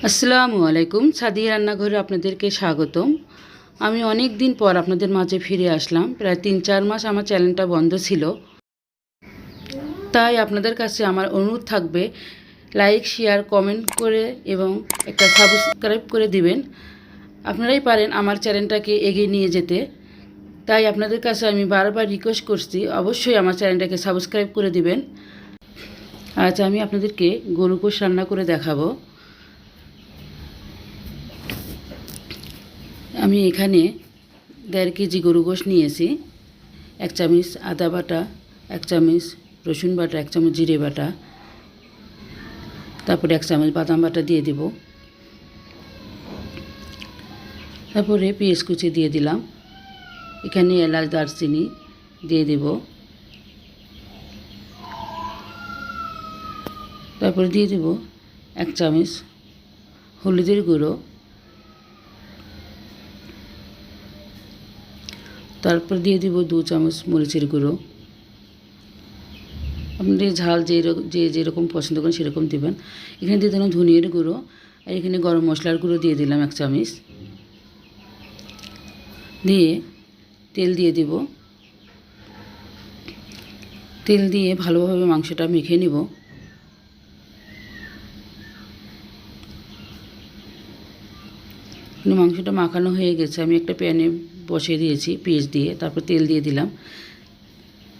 আসসালামু আলাইকুম। সাদিয়া রান্নাঘরে আপনাদেরকে স্বাগতম। আমি অনেক দিন পর আপনাদের মাঝে ফিরে আসলাম। প্রায় ৩-৪ মাস আমার চ্যানেলটা বন্ধ ছিল। তাই আপনাদের কাছে আমার অনুরোধ থাকবে, লাইক, শেয়ার, কমেন্ট করে এবং একটা সাবস্ক্রাইব করে দিবেন। আপনারাই পারেন আমার চ্যানেলটাকে এগিয়ে নিয়ে যেতে। তাই আপনাদের কাছে আমি বারবার রিকোয়েস্ট করছি, অবশ্যই আমার চ্যানেলটাকে সাবস্ক্রাইব করে দিবেন। আজ আমি আপনাদেরকে গরু গোশ রান্না করে দেখাবো। আমি এখানে 1.5 কেজি গরু গোশ নিয়েছি। 1 চামচ আদা বাটা, 1 চামচ রসুন বাটা, 1 চামচ জিরে বাটা, তারপরে 1 চামচ বাদাম বাটা দিয়ে দিব। তারপরে পেঁয়াজ কুচি দিয়ে দিলাম। এখানে এলাচ, দারচিনি দিয়ে দেব। তারপরে দিয়ে দেব 1 চামচ হলুদের গুঁড়ো, তারপর দিয়ে দিব 2 চামচ মরিচের গুঁড়ো। আপনাদের ঝাল যেরকম পছন্দ করেন সেরকম দেবেন। এখানে দিয়ে দিলাম ধনিয়ার গুঁড়ো, আর এখানে গরম মশলার গুঁড়ো দিয়ে দিলাম 1 চামচ। দিয়ে তেল দিয়ে দিব। তেল দিয়ে ভালোভাবে মাংসটা মেখে নিব। মাংসটা মাখানো হয়ে গেছে। আমি একটা প্যানে বসিয়ে দিয়েছি পেঁয়াজ দিয়ে, তারপর তেল দিয়ে দিলাম।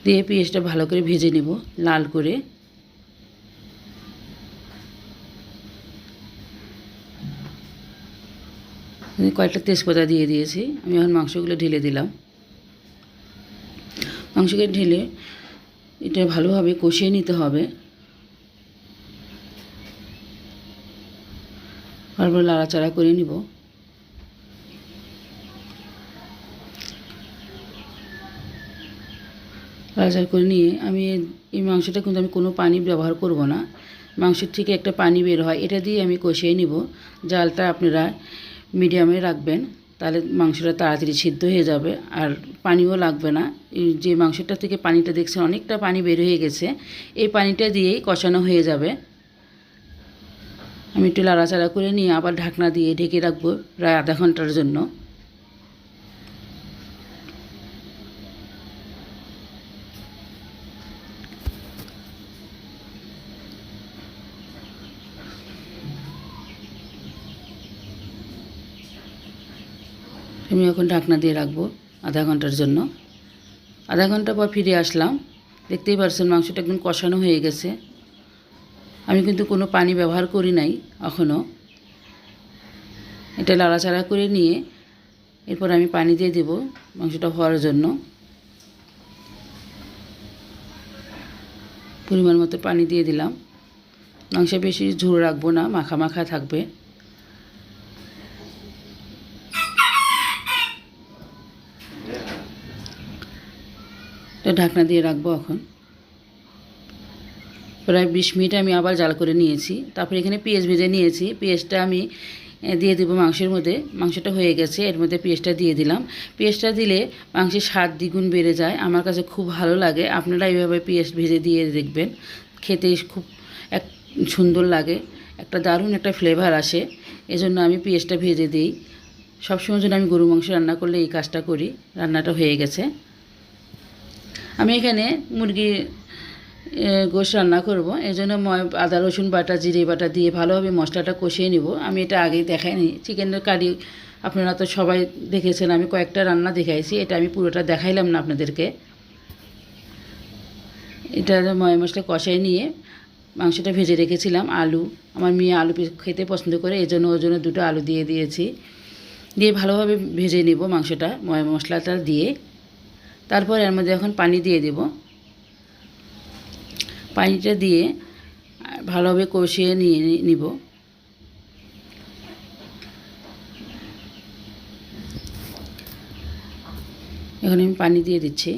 দিয়ে পেঁয়াজটা ভালো করে ভেজে নেব লাল করে। কয়েকটা তেজপাতা দিয়ে দিয়েছি। আমি এখন মাংসগুলো ঢেলে দিলাম। মাংসকে ঢেলে এটা ভালোভাবে কষিয়ে নিতে হবে। বারবার নাড়াচাড়া করে নিব। নাড়াচাড়া করে নিয়ে আমি এই মাংসটা কিন্তু আমি কোনো পানি ব্যবহার করব না। মাংসের থেকে একটা পানি বের হয়, এটা দিয়ে আমি কষিয়ে নিব। জালটা আপনারা মিডিয়ামে রাখবেন, তাহলে মাংসটা তাড়াতাড়ি সিদ্ধ হয়ে যাবে আর পানিও লাগবে না। এই যে মাংসটা থেকে পানিটা দেখছেন অনেকটা পানি বের হয়ে গেছে, এই পানিটা দিয়েই কষানো হয়ে যাবে। আমি একটু নাড়াচাড়া করে নিয়ে আবার ঢাকনা দিয়ে ঢেকে রাখবো প্রায় আধা ঘন্টার জন্য। আমি এখন ঢাকনা দিয়ে রাখবো আধা ঘন্টার জন্য। আধা ঘন্টা পর ফিরে আসলাম। দেখতেই পাচ্ছেন মাংসটা একদম কষানো হয়ে গেছে। আমি কিন্তু কোনো পানি ব্যবহার করি নাই এখনও। এটা নাড়াচাড়া করে নিয়ে এরপর আমি পানি দিয়ে দেব মাংসটা হওয়ার জন্য। পরিমাণ মতো পানি দিয়ে দিলাম। মাংস বেশি ঝোল রাখবো না, মাখা মাখা থাকবে। এটা ঢাকনা দিয়ে রাখবো এখন। প্রায় 20 মিনিট আমি আবার জাল করে নিয়েছি। তারপরে এখানে পেঁয়াজ ভেজে নিয়েছি। পেঁয়াজটা আমি দিয়ে দেবো মাংসের মধ্যে। মাংসটা হয়ে গেছে, এর মধ্যে পেঁয়াজটা দিয়ে দিলাম। পেঁয়াজটা দিলে মাংসের স্বাদ দ্বিগুণ বেড়ে যায়। আমার কাছে খুব ভালো লাগে। আপনারা এইভাবে পেঁয়াজ ভেজে দিয়ে দেখবেন, খেতে খুব এক সুন্দর লাগে, একটা দারুণ একটা ফ্লেভার আসে। এজন্য আমি পেঁয়াজটা ভেজে দিই। সবসময় জন্য আমি গরু মাংস রান্না করলে এই কাজটা করি। রান্নাটা হয়ে গেছে। আমি এখানে মুরগি গোশ রান্না করব, এই জন্য আদা রসুন বাটা, জিরে বাটা দিয়ে ভালোভাবে মশলাটা কষিয়ে নিব। আমি এটা আগেই দেখাইনি। চিকেনের কারি আপনারা তো সবাই দেখেছেন, আমি কয়েকটা রান্না দেখাইছি, এটা আমি পুরোটা দেখাইলাম না আপনাদেরকে। এটা ময় মশলা কষাই নিয়ে মাংসটা ভেজে রেখেছিলাম। আলু, আমার মেয়ে আলু খেতে পছন্দ করে, এই জন্য ওর জন্য 2টো আলু দিয়ে দিয়েছি। দিয়ে ভালোভাবে ভেজে নেব মাংসটা ময় মশলাটা দিয়ে। তারপর এর মধ্যে এখন পানি দিয়ে দেব। পানিটা দিয়ে ভালোভাবে কষিয়ে নিব। এখন আমি পানি দিয়ে দিচ্ছি।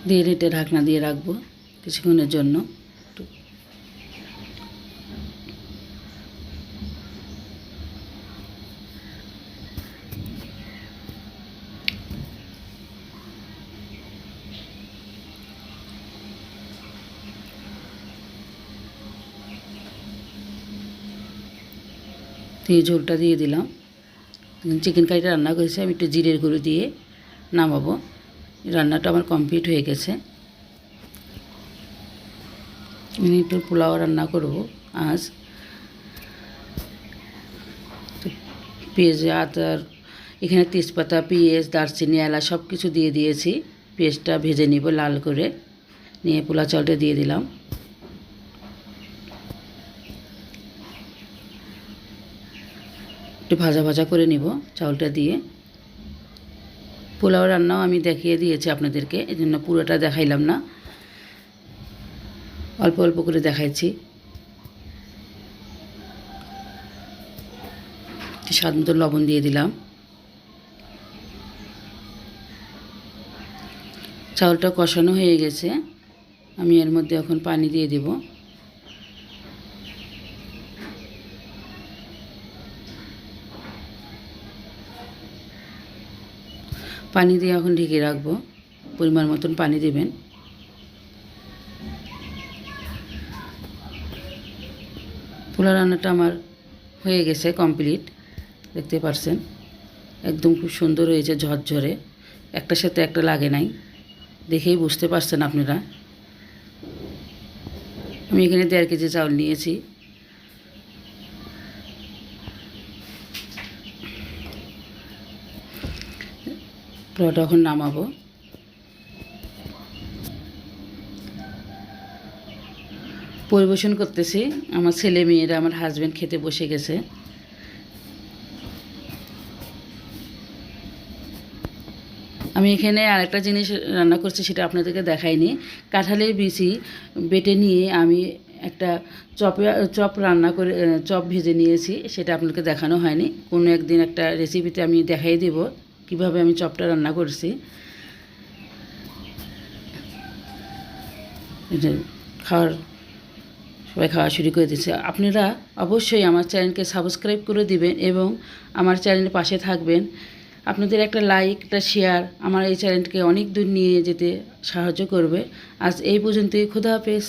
দিয়ে এটা ঢাকনা দিয়ে রাখবো কিছুক্ষণের জন্য। এই ঝোলটা দিয়ে দিলাম। চিকেন কারিটা রান্না করেছি আমি একটু জিরের গুঁড়ো দিয়ে নামাবো। রান্নাটা আমার কমপ্লিট হয়ে গেছে। আমি একটু পোলাও রান্না করব আজ। পেঁয়াজ আদার এখানে তেজপাতা, পেঁয়াজ, দারচিনি, এলাচ সব কিছু দিয়ে দিয়েছি। পেঁয়াজটা ভেজে নিব লাল করে, নিয়ে পোলা চালটা দিয়ে দিলাম। একটু ভাজা ভাজা করে নিব চাউলটা দিয়ে। পোলাও রান্নাও আমি দেখিয়ে দিয়েছি আপনাদেরকে, এই জন্য পুরোটা দেখাইলাম না, অল্প অল্প করে দেখাইছি। স্বাদ মতো লবণ দিয়ে দিলাম। চাউলটা কষানো হয়ে গেছে, আমি এর মধ্যে এখন পানি দিয়ে দেব। পানি দিয়ে এখন ঢেকে রাখবো, পরিমাণ মতন পানি দেবেন। পোলাও রান্নাটা আমার হয়ে গেছে কমপ্লিট, দেখতে পারছেন একদম খুব সুন্দর হয়েছে, ঝরঝরে, একটার সাথে একটা লাগে নাই, দেখেই বুঝতে পারছেন আপনারা। আমি এখানে 1.5 কেজি চাউল নিয়েছি। পোলাওটা এখন নামাবো। পরিবেশন করতেছি, আমার ছেলে মেয়েরা, আমার হাজব্যান্ড খেতে বসে গেছে। আমি এখানে আরেকটা জিনিস রান্না করছি, সেটা আপনাদেরকে দেখাইনি। কাঁঠালের বিচি বেটে নিয়ে আমি একটা চপ রান্না করে, চপ ভেজে নিয়েছি, সেটা আপনাদেরকে দেখানো হয়নি। কোনো একদিন একটা রেসিপিতে আমি দেখাই দেব কিভাবে আমি চপটা রান্না করছি। সবাই খাওয়া শুরু করে দিচ্ছে। আপনারা অবশ্যই আমার চ্যানেলকে সাবস্ক্রাইব করে দিবেন এবং আমার চ্যানেলের পাশে থাকবেন। আপনাদের একটা লাইক, একটা শেয়ার আমার এই চ্যানেলকে অনেক দূর নিয়ে যেতে সাহায্য করবে। আজ এই পর্যন্তই, খোদা হাফেজ।